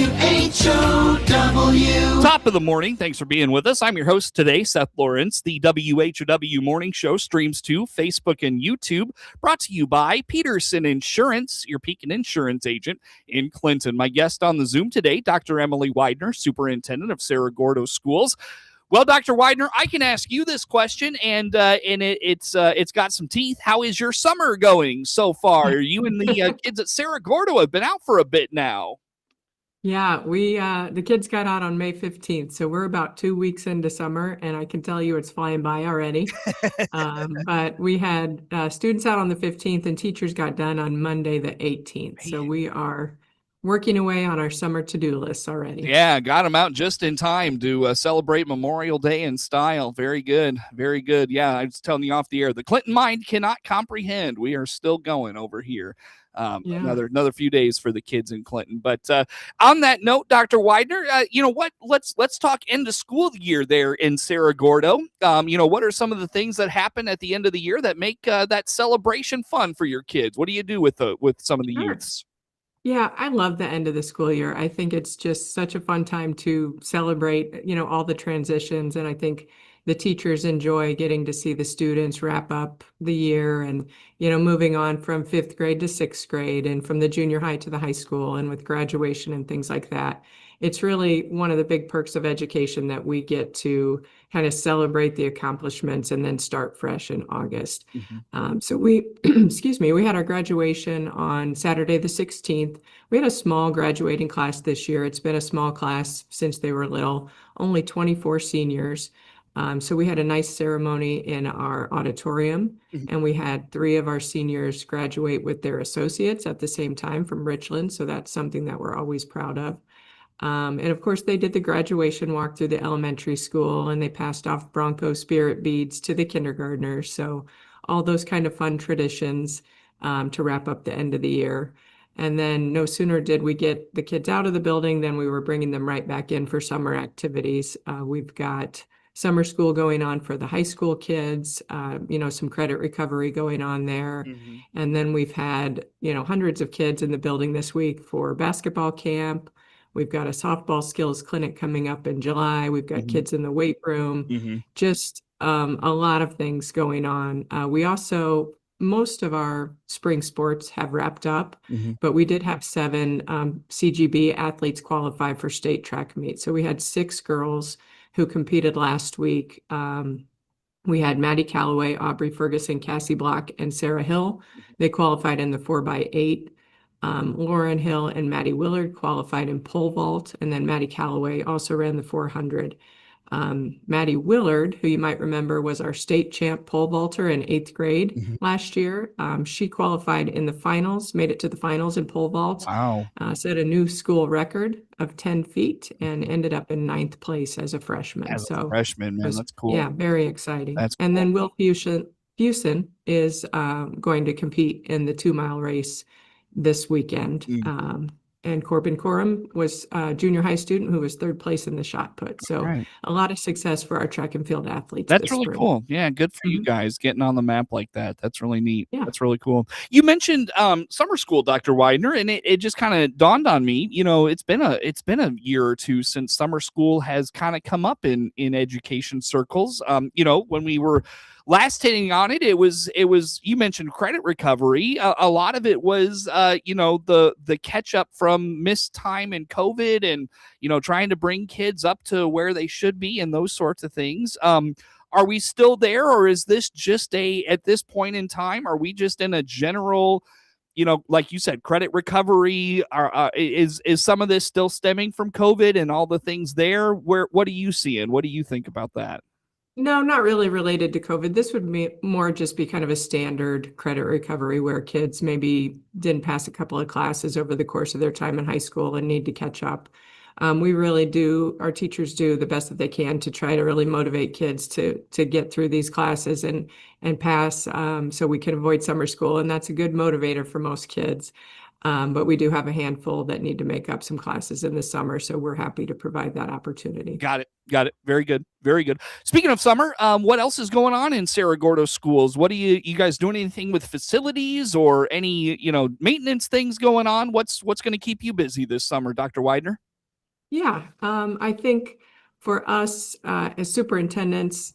WHOW. Top of the morning. Thanks for being with us. I'm your host today, Seth Lawrence. The WHOW Morning Show streams to Facebook and YouTube, brought to you by Peterson Insurance, your Pekin Insurance agent in Clinton. My guest on the Zoom today, Dr. Emily Weidner, Superintendent of Cerro Gordo Schools. Well, Dr. Weidner, I can ask you this question, and it's got some teeth. How is your summer going so far? You and the kids at Cerro Gordo have been out for a bit now. Yeah, the kids got out on May 15th, so we're about 2 weeks into summer, and I can tell you it's flying by already. But we had students out on the 15th, and teachers got done on Monday the 18th. So we are working away on our summer to-do lists already. Yeah, got them out just in time to celebrate Memorial Day in style. Very good. Very good. Yeah, I was telling you off the air, the Clinton mind cannot comprehend. We are still going over here. Another few days for the kids in Clinton. But on that note, Dr. Weidner, you know what? Let's talk end of school year there in Cerro Gordo. What are some of the things that happen at the end of the year that make that celebration fun for your kids? What do you do with some of the youths? Yeah, I love the end of the school year. I think it's just such a fun time to celebrate, all the transitions. And I think the teachers enjoy getting to see the students wrap up the year and, moving on from 5th grade to 6th grade and from the junior high to the high school and with graduation and things like that. It's really one of the big perks of education that we get to kind of celebrate the accomplishments and then start fresh in August. Mm-hmm. So we, we had our graduation on Saturday the 16th. We had a small graduating class this year. It's been a small class since they were little, only 24 seniors. So we had a nice ceremony in our auditorium, and we had 3 of our seniors graduate with their associates at the same time from Richland. So that's something that we're always proud of. And of course, they did the graduation walk through the elementary school, and they passed off Bronco spirit beads to the kindergartners. So all those kind of fun traditions to wrap up the end of the year. And then no sooner did we get the kids out of the building than we were bringing them right back in for summer activities. We've got summer school going on for the high school kids, some credit recovery going on there. Mm-hmm. And then we've had, hundreds of kids in the building this week for basketball camp. We've got a softball skills clinic coming up in July. We've got kids in the weight room, just a lot of things going on. Most of our spring sports have wrapped up, but we did have 7 CGB athletes qualify for state track meets. So we had 6 girls who competed last week. We had Maddie Calloway, Aubrey Ferguson, Cassie Block, and Sarah Hill. They qualified in the 4x8. Lauren Hill and Maddie Willard qualified in pole vault, and then Maddie Calloway also ran the 400. Maddie Willard, who you might remember was our state champ pole vaulter in 8th grade last year. She qualified in the finals, made it to the finals in pole vault. Wow. Set a new school record of 10 feet and ended up in 9th place as a freshman. Man, that's cool. Yeah, very exciting. That's cool. And then Will Fusen is going to compete in the 2-mile race this weekend. And Corbin Corum was a junior high student who was 3rd place in the shot put. So a lot of success for our track and field athletes. That's really cool. Yeah, good for you guys getting on the map like that. That's really neat. Yeah. That's really cool. You mentioned summer school, Dr. Weidner, and it just kind of dawned on me. It's been a year or two since summer school has kind of come up in education circles. When we were last hitting on it, it was you mentioned credit recovery. A lot of it was the catch up from missed time and COVID, and trying to bring kids up to where they should be and those sorts of things. Are we still there, or is this just at this point in time, are we just in a general, like you said, credit recovery? Is some of this still stemming from COVID and all the things there? What are you seeing? What do you think about that? No, not really related to COVID. This would be more just be kind of a standard credit recovery where kids maybe didn't pass a couple of classes over the course of their time in high school and need to catch up. We really do, our teachers do the best that they can to try to really motivate kids to get through these classes and pass, so we can avoid summer school. And that's a good motivator for most kids. But we do have a handful that need to make up some classes in the summer. So we're happy to provide that opportunity. Got it. Very good. Very good. Speaking of summer, what else is going on in Cerro Gordo schools? What do you guys doing anything with facilities or any, maintenance things going on? What's going to keep you busy this summer, Dr. Weidner? Yeah, I think for us as superintendents,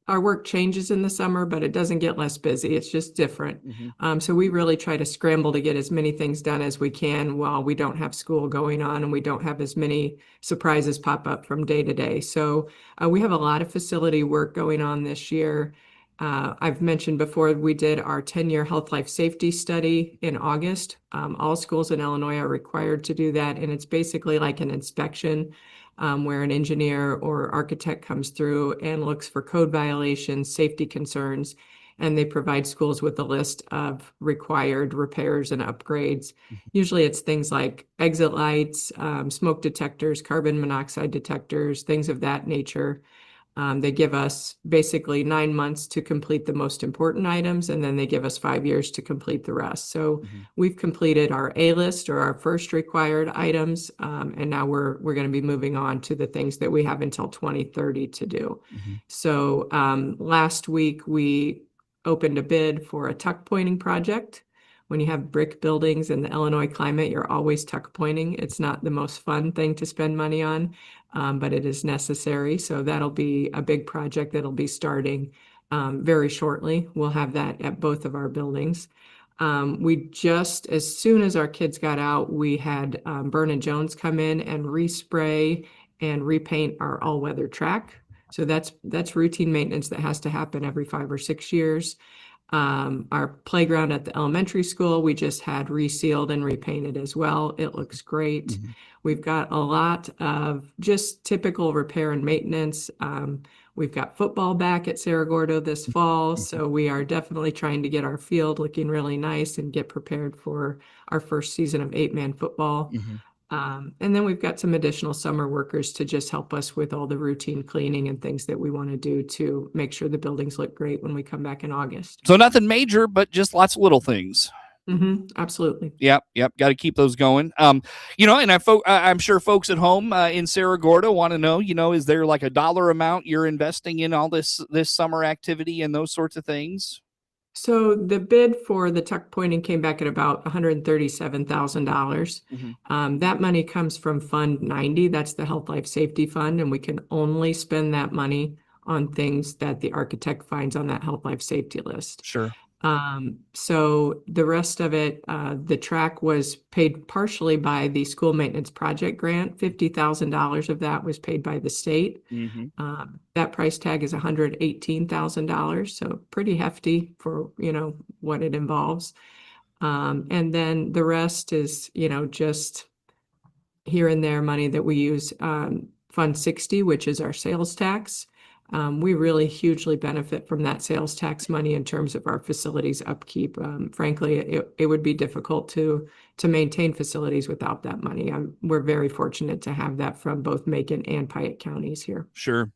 our work changes in the summer, but it doesn't get less busy. It's just different. Hmm. So we really try to scramble to get as many things done as we can while we don't have school going on and we don't have as many surprises pop up from day to day. So we have a lot of facility work going on this year. I've mentioned before we did our 10-year health life safety study in August. All schools in Illinois are required to do that, and it's basically like an inspection where an engineer or architect comes through and looks for code violations, safety concerns, and they provide schools with a list of required repairs and upgrades. Usually it's things like exit lights, smoke detectors, carbon monoxide detectors, things of that nature. They give us basically 9 months to complete the most important items, and then they give us 5 years to complete the rest. So Hmm. we've completed our A list or our first required items, and now we're going to be moving on to the things that we have until 2030 to do. Hmm. So last week we opened a bid for a tuck pointing project. When you have brick buildings in the Illinois climate, you're always tuck pointing. It's not the most fun thing to spend money on, but it is necessary. So that'll be a big project that'll be starting very shortly. We'll have that at both of our buildings. We just, as soon as our kids got out, we had Burn& Jones come in and respray and repaint our all-weather track. So that's routine maintenance that has to happen every 5 or 6 years. Our playground at the elementary school, we just had resealed and repainted as well. It looks great. Hmm. We've got a lot of just typical repair and maintenance. We've got football back at Cerro Gordo this fall, so we are definitely trying to get our field looking really nice and get prepared for our first season of 8-man football. Hmm. And then we've got some additional summer workers to just help us with all the routine cleaning and things that we want to do to make sure the buildings look great when we come back in August. So nothing major, but just lots of little things. Absolutely. Yep. Got to keep those going. And I'm sure folks at home in Cerro Gordo want to know, is there like a dollar amount you're investing in all this summer activity and those sorts of things? So the bid for the tuck pointing came back at about $137,000. Hmm. That money comes from Fund 90. That's the Health Life Safety Fund, and we can only spend that money on things that the architect finds on that Health Life Safety list. Sure. So the rest of it, the track was paid partially by the school maintenance project grant. $50,000 of that was paid by the state. Hmm. That price tag is $118,000, so pretty hefty for, what it involves. And then the rest is, just here and there money that we use. Fund 60, which is our sales tax. We really hugely benefit from that sales tax money in terms of our facilities upkeep. Frankly, it would be difficult to maintain facilities without that money. We're very fortunate to have that from both Macon and Piatt counties here. Sure.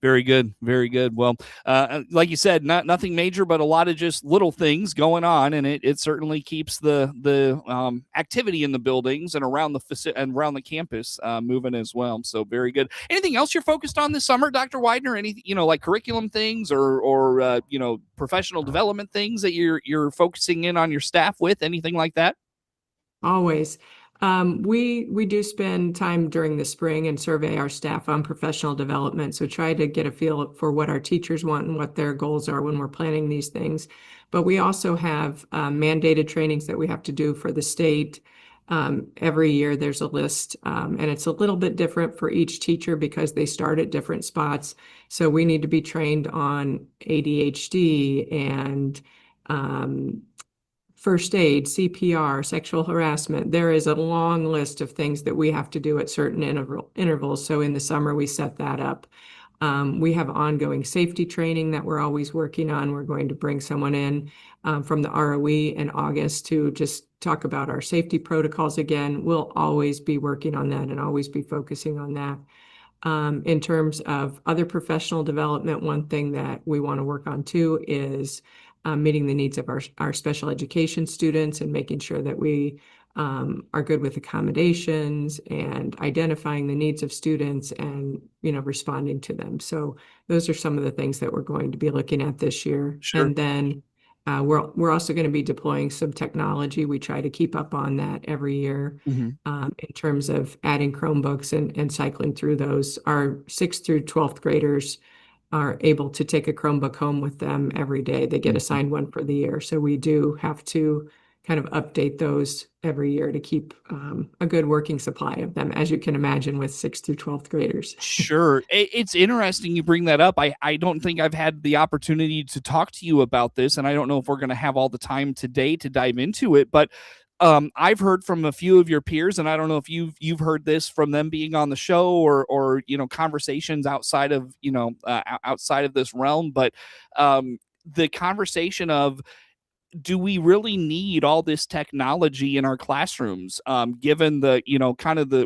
Very good. Very good. Well, like you said, nothing major, but a lot of just little things going on, and it certainly keeps the activity in the buildings and around the campus moving as well. So very good. Anything else you're focused on this summer, Dr. Weidner? Any like curriculum things or professional development things that you're focusing in on your staff with? Anything like that? Always. We do spend time during the spring and survey our staff on professional development. So try to get a feel for what our teachers want and what their goals are when we're planning these things. But we also have mandated trainings that we have to do for the state. Every year there's a list, and it's a little bit different for each teacher because they start at different spots. So we need to be trained on ADHD and first aid, CPR, sexual harassment. There is a long list of things that we have to do at certain intervals. So in the summer, we set that up. We have ongoing safety training that we're always working on. We're going to bring someone in from the ROE in August to just talk about our safety protocols again. We'll always be working on that and always be focusing on that. In terms of other professional development, one thing that we want to work on too is meeting the needs of our special education students and making sure that we are good with accommodations and identifying the needs of students and, responding to them. So those are some of the things that we're going to be looking at this year. Sure. And then We're also going to be deploying some technology. We try to keep up on that every year in terms of adding Chromebooks and cycling through those. Our 6th through 12th graders are able to take a Chromebook home with them every day. They get assigned one for the year. So we do have to kind of update those every year to keep a good working supply of them, as you can imagine, with 6th through 12th graders. Sure. It's interesting you bring that up. I don't think I've had the opportunity to talk to you about this, and I don't know if we're going to have all the time today to dive into it, but I've heard from a few of your peers, and I don't know if you've heard this from them being on the show or conversations outside of outside of this realm, but the conversation of, do we really need all this technology in our classrooms, given the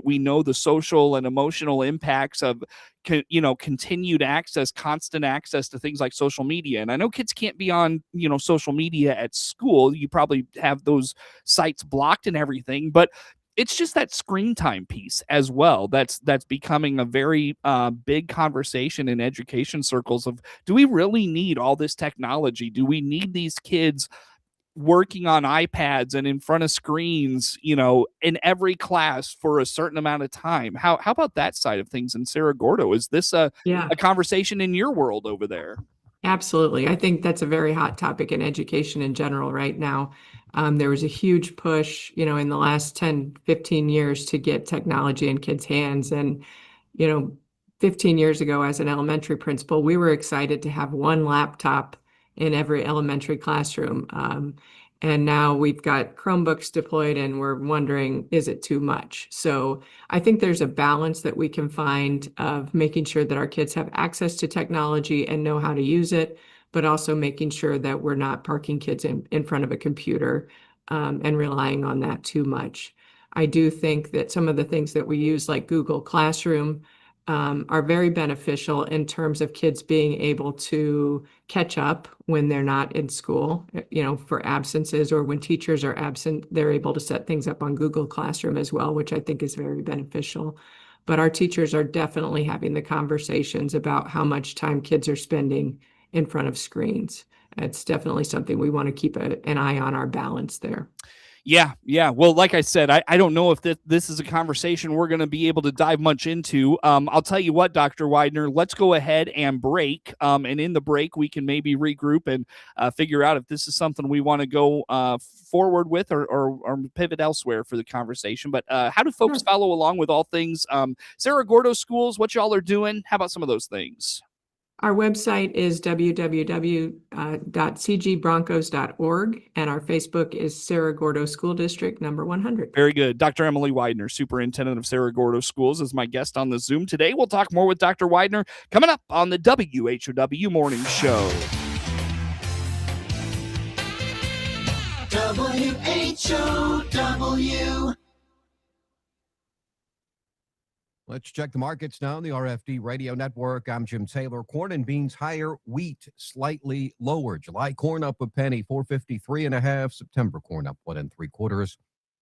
we know the social and emotional impacts of continued access, constant access to things like social media? And I know kids can't be on social media at school. You probably have those sites blocked and everything, but it's just that screen time piece as well that's becoming a very big conversation in education circles of, do we really need all this technology? Do we need these kids working on iPads and in front of screens, in every class for a certain amount of time? How about that side of things in Cerro Gordo? Is this a conversation in your world over there? Absolutely. I think that's a very hot topic in education in general right now. There was a huge push, in the last 10, 15 years to get technology in kids' hands. And, 15 years ago, as an elementary principal, we were excited to have one laptop in every elementary classroom. And now we've got Chromebooks deployed and we're wondering, is it too much? So I think there's a balance that we can find of making sure that our kids have access to technology and know how to use it, but also making sure that we're not parking kids in front of a computer and relying on that too much. I do think that some of the things that we use, like Google Classroom, are very beneficial in terms of kids being able to catch up when they're not in school, for absences, or when teachers are absent, they're able to set things up on Google Classroom as well, which I think is very beneficial. But our teachers are definitely having the conversations about how much time kids are spending in front of screens. It's definitely something we want to keep an eye on, our balance there. Yeah. Well, like I said, I don't know if this is a conversation we're going to be able to dive much into. I'll tell you what, Dr. Weidner, let's go ahead and break. And in the break, we can maybe regroup and figure out if this is something we want to go forward with or pivot elsewhere for the conversation. But how do folks follow along with all things Cerro Gordo Schools, what y'all are doing? How about some of those things? Our website is www.cgbroncos.org, and our Facebook is Cerro Gordo School District number 100. Very good. Dr. Emily Weidner, Superintendent of Cerro Gordo Schools, is my guest on the Zoom today. We'll talk more with Dr. Weidner coming up on the WHOW Morning Show. WHOW. Let's check the markets now on the RFD Radio Network. I'm Jim Taylor. Corn and beans higher, wheat slightly lower. July corn up a penny, 453.5. September corn up 1 3/4,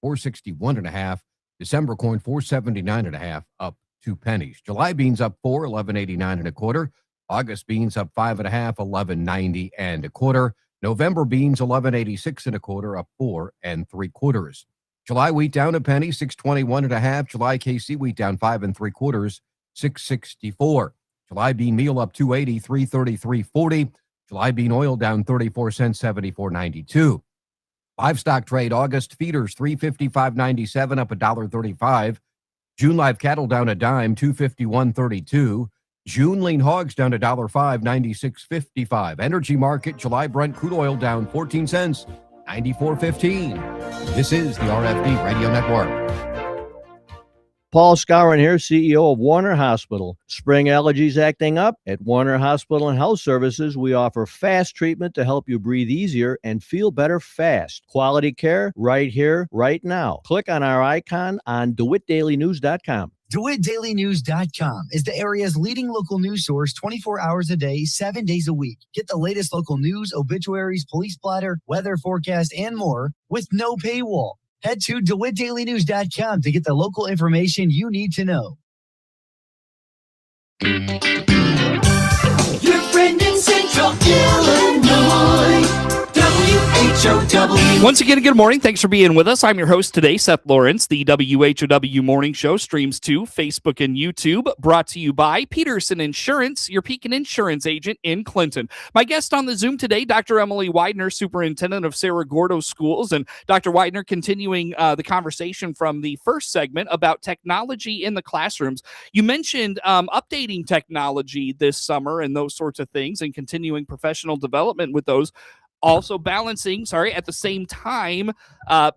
461.5. December corn 479.5, up 2 pennies. July beans up 4, 11.89 1/4. August beans up 5.5, 11.90 1/4. November beans 11.86 1/4, up 4 3/4. July wheat down a penny, 621.5. July KC wheat down 5 3/4, 664. July bean meal up 2.80, 333.40. July bean oil down 34 cents, 74.92. Livestock trade, August feeders 355.97, up $1.35. June live cattle down a dime, 251.32. June lean hogs down $1.05, 96.55. Energy market, July Brent crude oil down 14 cents. 94.15. This is the RFD Radio Network. Paul Skowron here, CEO of Warner Hospital. Spring allergies acting up? At Warner Hospital and Health Services, we offer fast treatment to help you breathe easier and feel better fast. Quality care right here, right now. Click on our icon on DeWittDailyNews.com. DeWittDailyNews.com is the area's leading local news source 24 hours a day, 7 days a week. Get the latest local news, obituaries, police blotter, weather forecast, and more with no paywall. Head to DeWittDailyNews.com to get the local information you need to know. Your friend in Central Illinois, WHOW. Once again, good morning. Thanks for being with us. I'm your host today, Seth Lawrence. The WHOW Morning Show streams to Facebook and YouTube, brought to you by Peterson Insurance, your Pekin Insurance agent in Clinton. My guest on the Zoom today, Dr. Emily Weidner, Superintendent of Cerro Gordo Schools. And Dr. Weidner continuing the conversation from the first segment about technology in the classrooms. You mentioned updating technology this summer and those sorts of things and continuing professional development with those. Also balancing, at the same time,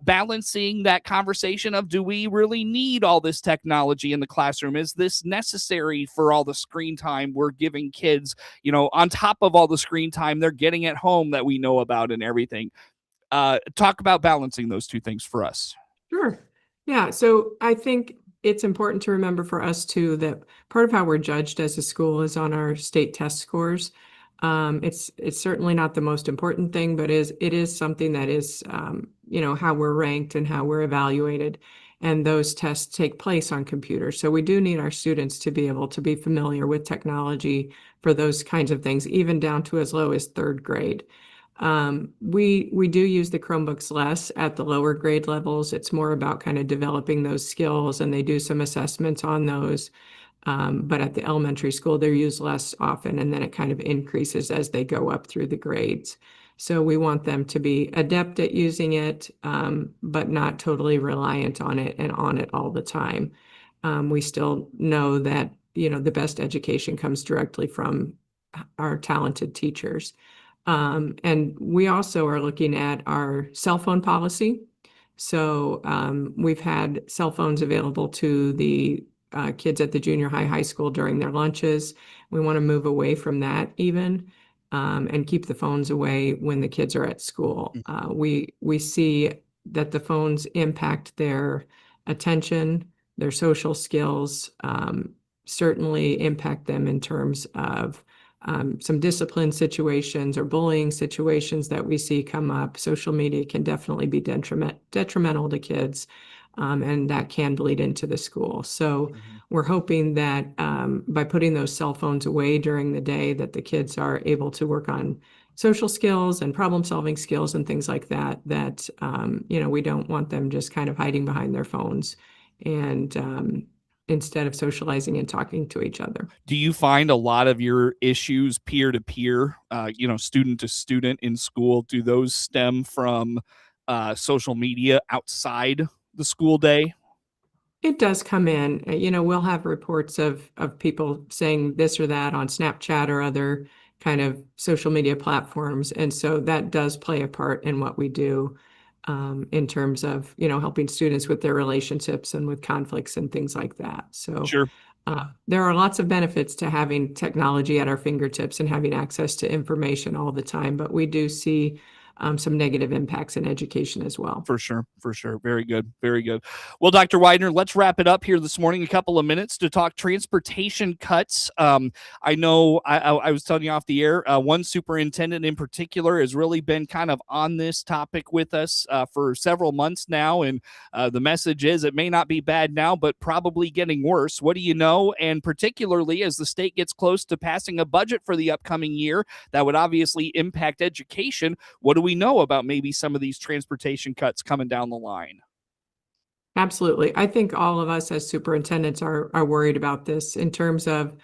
balancing that conversation of, do we really need all this technology in the classroom? Is this necessary for all the screen time we're giving kids, on top of all the screen time they're getting at home that we know about and everything? Talk about balancing those two things for us. Sure. Yeah. So I think it's important to remember for us too that part of how we're judged as a school is on our state test scores. It's certainly not the most important thing, but it is something that is, how we're ranked and how we're evaluated. And those tests take place on computers. So we do need our students to be able to be familiar with technology for those kinds of things, even down to as low as third grade. We do use the Chromebooks less at the lower grade levels. It's more about kind of developing those skills, and they do some assessments on those. But at the elementary school, they're used less often, and then it kind of increases as they go up through the grades. So we want them to be adept at using it, but not totally reliant on it and on it all the time. We still know that, the best education comes directly from our talented teachers. And we also are looking at our cell phone policy. So we've had cell phones available to the kids at the junior high school during their lunches. We want to move away from that even, and keep the phones away when the kids are at school. We see that the phones impact their attention, their social skills, certainly impact them in terms of some discipline situations or bullying situations that we see come up. Social media can definitely be detrimental to kids. And that can bleed into the school. So we're hoping that by putting those cell phones away during the day, that the kids are able to work on social skills and problem solving skills and things like that, we don't want them just kind of hiding behind their phones and instead of socializing and talking to each other. Do you find a lot of your issues peer to peer, student to student in school, do those stem from social media outside the school day? It does come in. We'll have reports of people saying this or that on Snapchat or other kind of social media platforms. And so that does play a part in what we do in terms of, helping students with their relationships and with conflicts and things like that. So Sure. There are lots of benefits to having technology at our fingertips and having access to information all the time, but we do see some negative impacts in education as well. For sure. Very good. Well, Dr. Weidner, let's wrap it up here this morning. A couple of minutes to talk transportation cuts. I know I was telling you off the air, one superintendent in particular has really been kind of on this topic with us for several months now. And the message is it may not be bad now, but probably getting worse. What do you know? And particularly as the state gets close to passing a budget for the upcoming year, that would obviously impact education. What do we know about maybe some of these transportation cuts coming down the line? Absolutely. I think all of us as superintendents are worried about this in terms of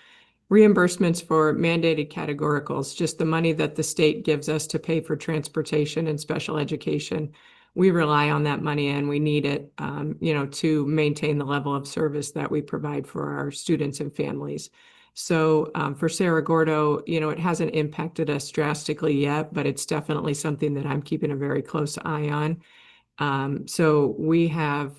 reimbursements for mandated categoricals, just the money that the state gives us to pay for transportation and special education. We rely on that money and we need it, to maintain the level of service that we provide for our students and families. So for Cerro Gordo, it hasn't impacted us drastically yet, but it's definitely something that I'm keeping a very close eye on. So we have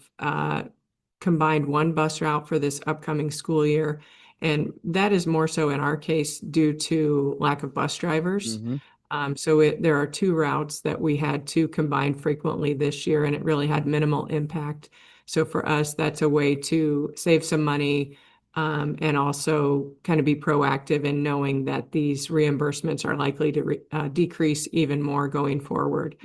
combined one bus route for this upcoming school year, and that is more so in our case due to lack of bus drivers. There are two routes that we had to combine frequently this year, and it really had minimal impact. So for us, that's a way to save some money, and also kind of be proactive in knowing that these reimbursements are likely to decrease even more going forward.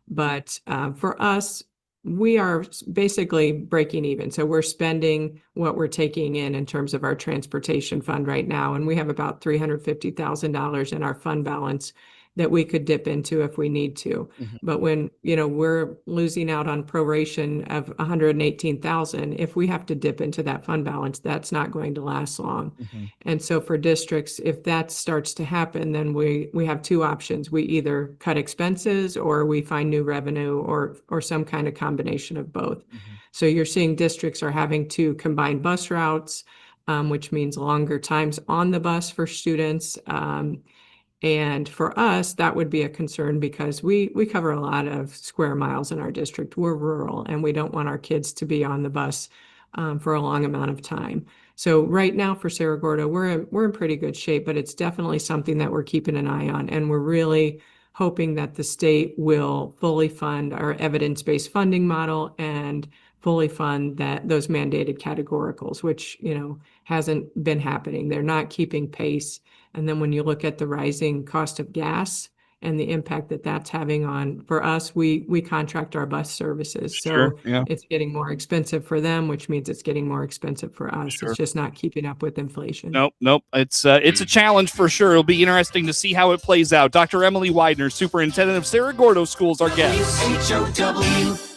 But for us, we are basically breaking even. So we're spending what we're taking in terms of our transportation fund right now. And we have about $350,000 in our fund balance that we could dip into if we need to. But when, we're losing out on proration of 118,000, if we have to dip into that fund balance, that's not going to last long. And so for districts, if that starts to happen, then we have two options. We either cut expenses or we find new revenue or some kind of combination of both. So you're seeing districts are having to combine bus routes, which means longer times on the bus for students. And for us, that would be a concern because we cover a lot of square miles in our district. We're rural and we don't want our kids to be on the bus for a long amount of time. So right now for Cerro Gordo, we're in pretty good shape, but it's definitely something that we're keeping an eye on. And we're really hoping that the state will fully fund our evidence-based funding model and fully fund those mandated categoricals, which, hasn't been happening. They're not keeping pace. And then when you look at the rising cost of gas and the impact that that's having for us, we contract our bus services. So it's getting more expensive for them, which means it's getting more expensive for us. It's just not keeping up with inflation. Nope. It's a challenge for sure. It'll be interesting to see how it plays out. Dr. Emily Weidner, Superintendent of Cerro Gordo Schools, our guest. WHOW.